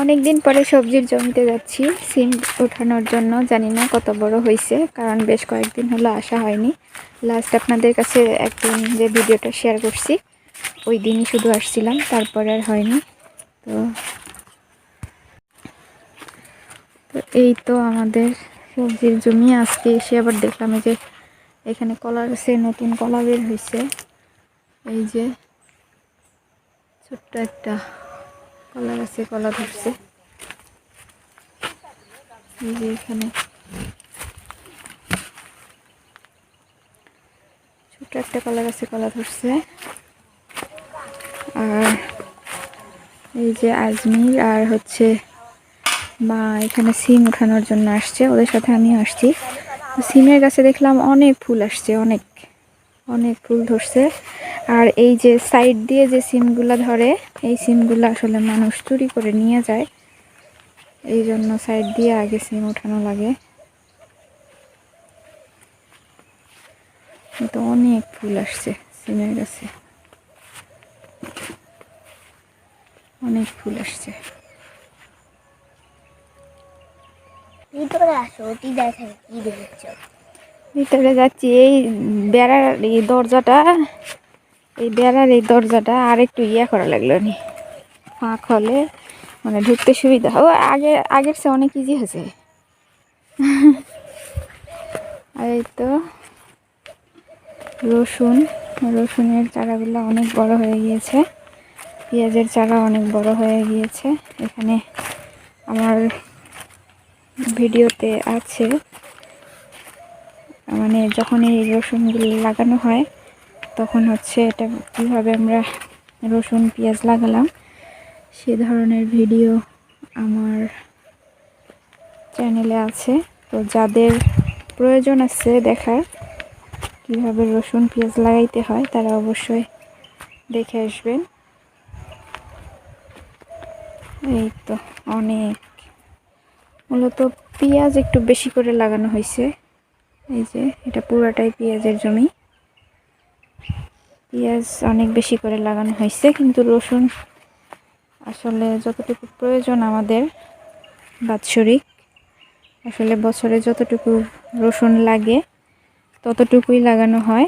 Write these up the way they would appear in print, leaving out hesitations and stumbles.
অনেক দিন পরে সবজির জমিতে যাচ্ছি সিম ওঠানোর জন্য। জানি না কত বড় হয়েছে, কারণ বেশ কয়েকদিন হলো আসা হয়নি। লাস্ট আপনাদের কাছে একদিন যে ভিডিওটা শেয়ার করছি ওই দিনই শুধু আসছিলাম, তারপরে আর হয়নি। তো এই তো আমাদের সবজির জমি। আজকে এসে আবার দেখলাম যে এখানে কলা গাছে নতুন কলা বের হয়েছে। এই যে ছোট্ট একটা কলা গাছে কলা ধরছে। এই যে এখানে ছোট একটা কলা গাছে কলা ধরছে। আর এই যে আজমির আর হচ্ছে মা এখানে সিম উঠানোর জন্য আসছে, ওদের সাথে আমিও আসছি। সিমের গাছে দেখলাম অনেক ফুল আসছে, অনেক অনেক ফুল ধরছে। আর এই যে সাইড দিয়ে যে সিমগুলা ধরে, এই সিমগুলো আসলে মানুষ চুরি করে নিয়ে যায়, এই জন্য সাইড দিয়ে আগে সিম উঠানো লাগে। তো অনেক ফুল আসছে সিমের গাছে, অনেক ফুল আসছে। ভিতরে যাচ্ছি। এই বেড়ার এই দরজাটা, এই দরজাটা আর একটু করা লাগলো নি, ফাঁক হলে মানে ঢুকতে সুবিধা। ও আগের চেয়ে অনেক ইজি হয়েছে। আর এই তো রসুনের চারাগুলো অনেক বড় হয়ে গিয়েছে, পেঁয়াজের চারা অনেক বড় হয়ে গিয়েছে। এখানে আমার ভিডিওতে আছে, মানে যখন এই রসুনগুলো লাগানো হয় তখন হচ্ছে এটা কীভাবে আমরা রসুন পেঁয়াজ লাগালাম সে ধরনের ভিডিও আমার চ্যানেলে আছে। তো যাদের প্রয়োজন আছে দেখার কীভাবে রসুন পেঁয়াজ লাগাইতে হয় তারা অবশ্যই দেখে আসবেন। এই তো অনেক, মূলত পেঁয়াজ একটু বেশি করে লাগানো হয়েছে। এই যে এটা পুরাটাই পেঁয়াজের জমি, পেঁয়াজ অনেক বেশি করে লাগানো হয়েছে। কিন্তু রসুন আসলে যতটুকু প্রয়োজন আমাদের বাৎসরিক, আসলে বছরে যতটুকু রসুন লাগে ততটুকুই লাগানো হয়।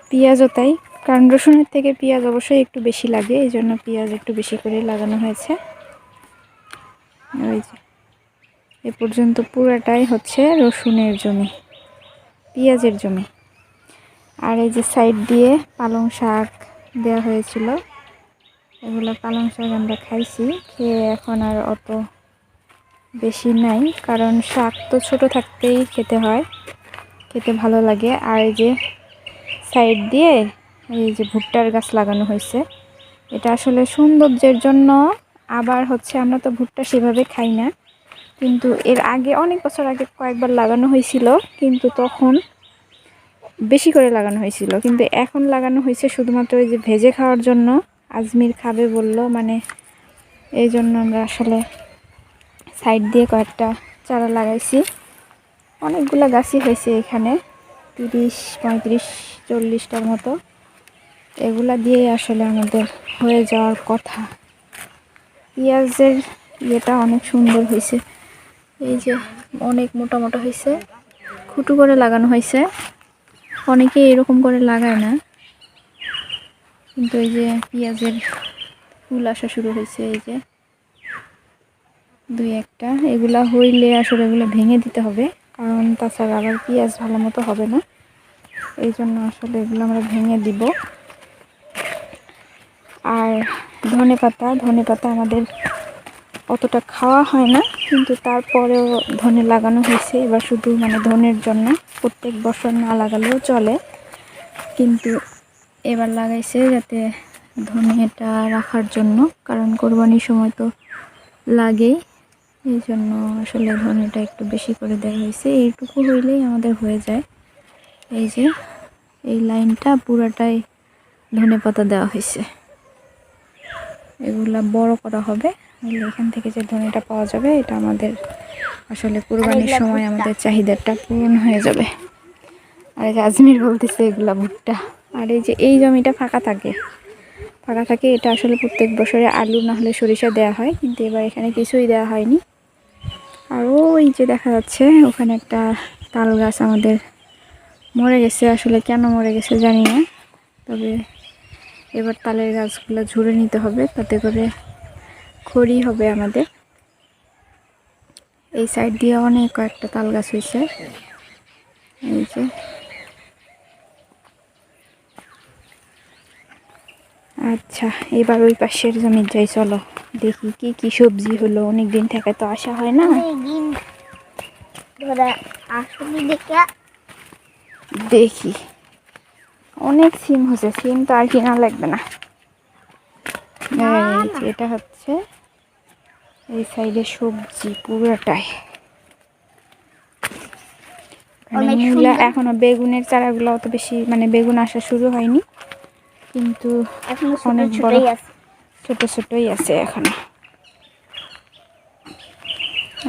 পেঁয়াজও তাই, কারণ রসুনের থেকে পেঁয়াজ অবশ্যই একটু বেশি লাগে, এই জন্য পেঁয়াজ একটু বেশি করে লাগানো হয়েছে। ওই যে এ পর্যন্ত পুরাটাই হচ্ছে রসুনের জমি, পেঁয়াজের জমি। আর এই যে সাইড দিয়ে পালং শাক দেওয়া হয়েছিল, এগুলো পালং শাক আমরা খাইছি, খেয়ে এখন আর অত বেশি নাই, কারণ শাক তো ছোট থাকতেই খেতে হয়, খেতে ভালো লাগে। আর এই যে সাইড দিয়ে এই যে ভুট্টার গাছ লাগানো হয়েছে, এটা আসলে সৌন্দর্যের জন্য। আবার হচ্ছে আমরা তো ভুট্টা সেভাবে খাই না, কিন্তু এর আগে অনেক বছর আগে কয়েকবার লাগানো হয়েছিল, কিন্তু তখন বেশি করে লাগানো হয়েছিল। কিন্তু এখন লাগানো হয়েছে শুধুমাত্র ওই যে ভেজে খাওয়ার জন্য, আজমির খাবে বলল, মানে এই জন্য আমরা আসলে সাইড দিয়ে কয়েকটা চারা লাগাইছি। অনেকগুলো গাছই হয়েছে এখানে, 30-35-40টার মতো। এগুলা দিয়ে আসলে আমাদের হয়ে যাওয়ার কথা। পেঁয়াজের ইয়েটা অনেক সুন্দর হয়েছে, এই যে অনেক মোটা মোটা হয়েছে, খুঁটু করে লাগানো হয়েছে। অনেকে এরকম করে লাগায় না, কিন্তু এই যে পেঁয়াজের ফুল আসা শুরু হয়েছে, এই যে 2-1টা। এগুলা হইলে আসলে এগুলো ভেঙে দিতে হবে, কারণ তাছাড়া আবার পেঁয়াজ ভালো মতো হবে না, এই জন্য আসলে এগুলো আমরা ভেঙে দিব। আর ধনে পাতা আমাদের অতটা খাওয়া হয় না, কিন্তু তারপরেও ধনে লাগানো হয়েছে এবার, শুধু মানে ধনের জন্য। প্রত্যেক বছর না লাগালেও চলে, কিন্তু এবার লাগাইছে যাতে ধনেটা রাখার জন্য, কারণ কোরবানির সময় তো লাগেই, এই জন্য আসলে ধনেটা একটু বেশি করে দেওয়া হয়েছে। এইটুকু হইলেই আমাদের হয়ে যায়। এই যে এই লাইনটা পুরাটাই ধনে পাতা দেওয়া হয়েছে, এগুলা বড় করা হবে, এখান থেকে যে ধনেটা পাওয়া যাবে এটা আমাদের আসলে কুরবানির সময় আমাদের চাহিদাটা পূরণ হয়ে যাবে। আর এই যে আজমির বলতেছে এগুলা ভুট্টা। আর এই যে এই জমিটা ফাঁকা থাকে, ফাঁকা থাকে। এটা আসলে প্রত্যেক বছরে আলু না হলে সরিষা দেওয়া হয়, কিন্তু এবার এখানে কিছুই দেওয়া হয়নি। আর ওই যে দেখা যাচ্ছে ওখানে একটা তাল গাছ আমাদের মরে গেছে। আসলে কেন মরে গেছে জানি না, তবে এবার তালের গাছগুলো ঝুড়ে নিতে হবে, তাতে করে খড়ি হবে আমাদের। এই সাইড দিয়ে অনেক কয়েকটা তাল গাছ হয়েছে। এই যে আচ্ছা, এবার ওই পাশের জমি যাই, চলো দেখি কি কি সবজি হলো। অনেক দিন থেকে তো আসা হয় না। দেখি অনেক সিম হচ্ছে, সিম তো আর কিনা লাগবে না। এটা হচ্ছে এই সাইডে সবজি পুরোটাই। মূলা এখনো, বেগুনের চারাগুলো অত বেশি মানে বেগুন আসা শুরু হয়নি, কিন্তু অনেক বড় ছোট ছোটই আছে এখনো।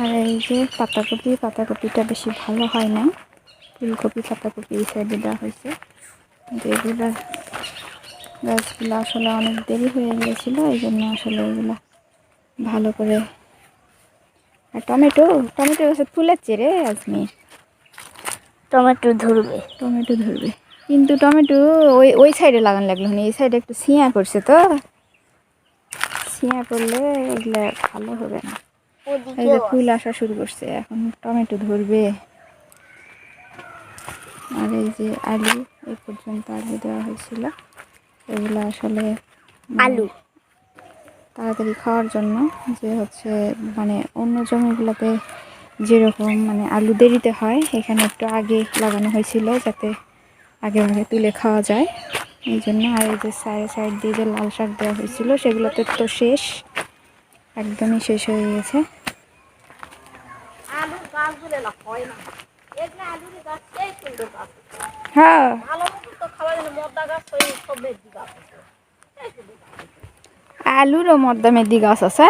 আর এই যে পাতাকপি, পাতাকপিটা বেশি ভালো হয় না। ফুলকপি, পাতাকপি এই সাইডে দেওয়া হয়েছে। এগুলা গাছগুলো আসলে অনেক দেরি হয়ে গিয়েছিল, এই জন্য আসলে এগুলো ভালো করে। আর টমেটো, টমেটো গাছে ফুলেছে রে আজমি, টমেটো ধরবে, টমেটো ধরবে, কিন্তু টমেটো ওই ওই সাইডে লাগানো লাগলো না, এই সাইডে একটু ছিঁয়া করছে, তো ছিঁয়া করলে এগুলো ভালো হবে না। এই যে ফুল আসা শুরু করছে, এখন টমেটো ধরবে। আর এই যে আলু, এই পর্যন্ত আলু দেওয়া হয়েছিল। এগুলো আসলে আলু তাড়াতাড়ি খাওয়ার জন্য, যে হচ্ছে মানে অন্য জমিগুলোতে যেরকম মানে আলু দেরিতে হয়, এখানে একটু আগে লাগানো হয়েছিল যাতে আগে আগে তুলে খাওয়া যায়, এই জন্য। আর এই যে সাইড দিয়ে যে লাল শাক দেওয়া হয়েছিল, সেগুলোতে তো শেষ, একদমই শেষ হয়ে গেছে। হ্যাঁ, আলুরও মধ্যমেদি গাছ আছে।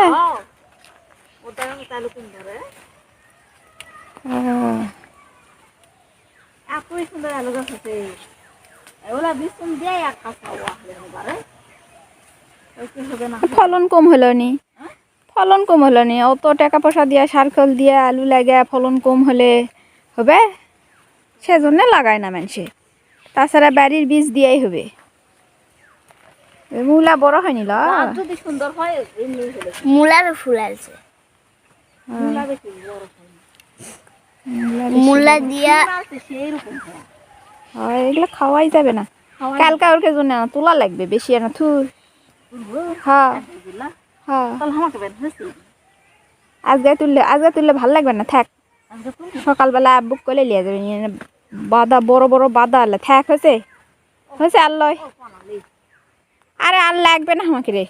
ফলন কম হলো নি, ফলন কম হলো নি, অত টাকা পয়সা দিয়ে সার খোল দিয়ে আলু লাগে, ফলন কম হলে হবে? সেজন্য লাগায় না মানুষে, তাছাড়া বাড়ির বীজ দিয়েই হবে। মূলা বড় হয়নি, যদি সুন্দর হয় মূলার ফুল আছে, মূলা দিয়া এগুলো খাওয়াই যাবে না। কালকা ওর জন্য তোলা লাগবে বেশি, না থুর। হ্যাঁ হ্যাঁ, আজকে তুললে ভাল লাগবে না, থাক। সকালবেলা বুক করে লিয়ে যাবে, বাদা বড় বড় বাদা আল্লাহ থাক। হয়েছে হয়েছে আল্লাহ, আরে আর লাগবে না আমাকে রে,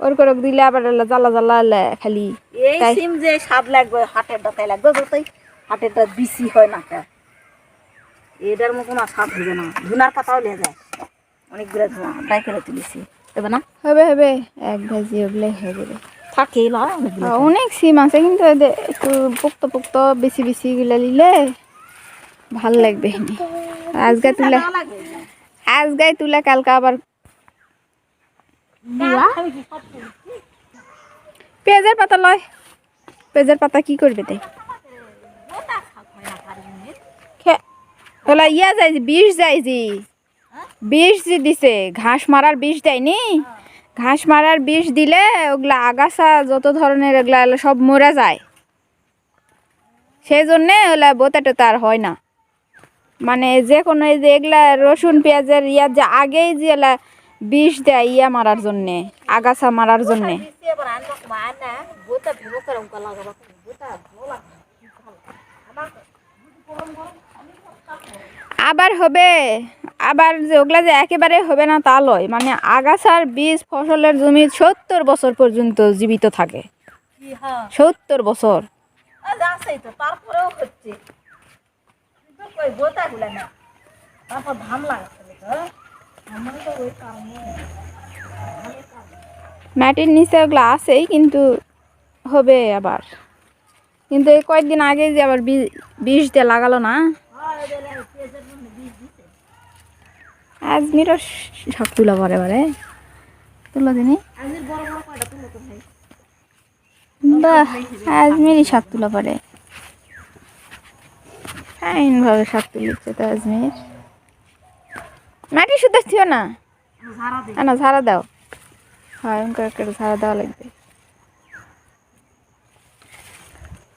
ওর করে দিলে আবার জ্বালা জ্বালা খালি। এই সিম যে স্বাদ লাগবে, হাটের ডাটাই লাগবে, যতই হাটের ডাট বেশি হয় না, এটার মতো না স্বাদ হবে না। ধুনার পাতাও লিয়ে যায়, অনেকগুলো ধোঁয়া ডাই করে তুলেছি, দেবে না? হবে হবে, এক ভাজি ওগুলো হয়ে যাবে। থাকে না অনেক সিম আছে, কিন্তু একটু পোক্ত পোক্ত বেশি বেশি গুলা নিলে ভাল লাগবে। আজগাই তুলে কালকে আবার পেঁয়াজের পাতা লয়। পেঁয়াজের পাতা কি করবে তাই? ইয়া যাই বিষ যাই জি, বিষ যে দিছে, ঘাস মারার বিষ দেয়নি, ঘাস মারার বিষ দিলে ওগুলা আগাছা যত ধরনের ওগুলা সব মরে যায়, সেই জন্যে ওগুলা বোতা টোতা আর হয় না। মানে যে কোনো এই যে এগুলা রসুন পেঁয়াজের ইয়ার যে আগেই যে বিষ দেয় ইয়া মারার জন্যে, আগাছা মারার জন্যে। আবার হবে, আবার যে ওগুলা যে একেবারে হবে না তা লয়, মানে আগাছার বীজ ফসলের জমি 70 বছর পর্যন্ত জীবিত থাকে, 70 বছর। মাটির নিচে ওগুলো আছেই, কিন্তু হবে আবার। কিন্তু এই কয়েকদিন আগে যে আবার বিষ দিয়ে লাগালো না, আজমিরও শাক তুলা পরে বারে তুলো দিনি আজমির বড় বড় কয়টা তুলো তো ভাই। বাহ আজমিরই শাক তুলা পরে ফাইন ভাবে শাক তুলিচ্ছে তো আজমির মাটি শুদ্ধ থিও না ঝাড়া দিই। না ঝাড়া দাও হয় এমন একটা ঝাড়া দেওয়া লাগবে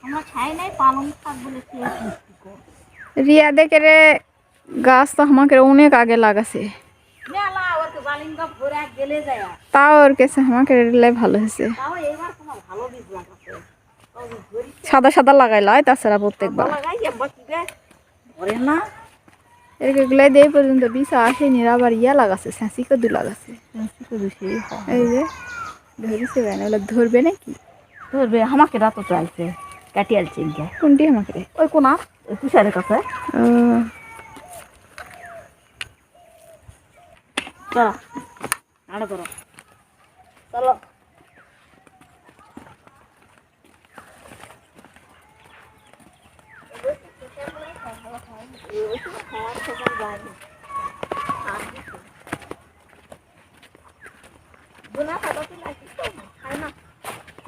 আমরা খাই নাই পালং শাক বলে খেয়েছি। রিয়া দেখে রে গাছ তো আমাকে অনেক আগে লাগাছে মেলা ওকে বালিঙ্গা ভরে এক গেলে যায়। তাও ওর কাছে আমাকে রেলাই ভালো হয়েছে তাও এবার তোমার ভালো বীজ লাগাচ্ছে। সাদা সাদা লাগাইল হয় তাছাড়া প্রত্যেকবার লাগাই এবার কি রে ভরে না। এগুলাই দিয়ে পর্যন্ত বিষ আসেনি আবার ইয়া লাগাচ্ছে স্যাঁচি কদু লাগাচ্ছে এই যে ধরেছে কেন ওগুলো ধরবে নাকি ধরবে আমাকে রাত চাইছে কাটিয়াল চিনকে কোনটি আমাকে ওই কোনা ওই তুষারের কাছে। ও চলো আড়ে ধরো চলো।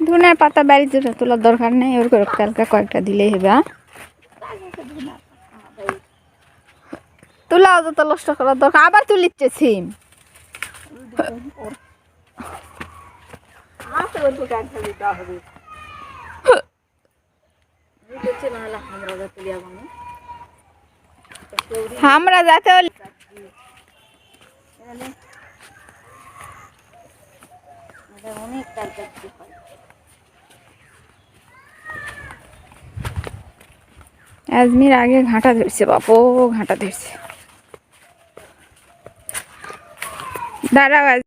ধুনের পাতা বাড়িতে তোলার দরকার নেই ওর করে কালকে কয়েকটা দিলেই হবে তুলাও তো নষ্ট করার দরকার আবার তুলিচ্ছে সিম আমরা যাতে অনেক কাজ হয়। আজমির আগে ঘাটা ধরছে বাপো ঘাটা ধরছে দাঁড়াও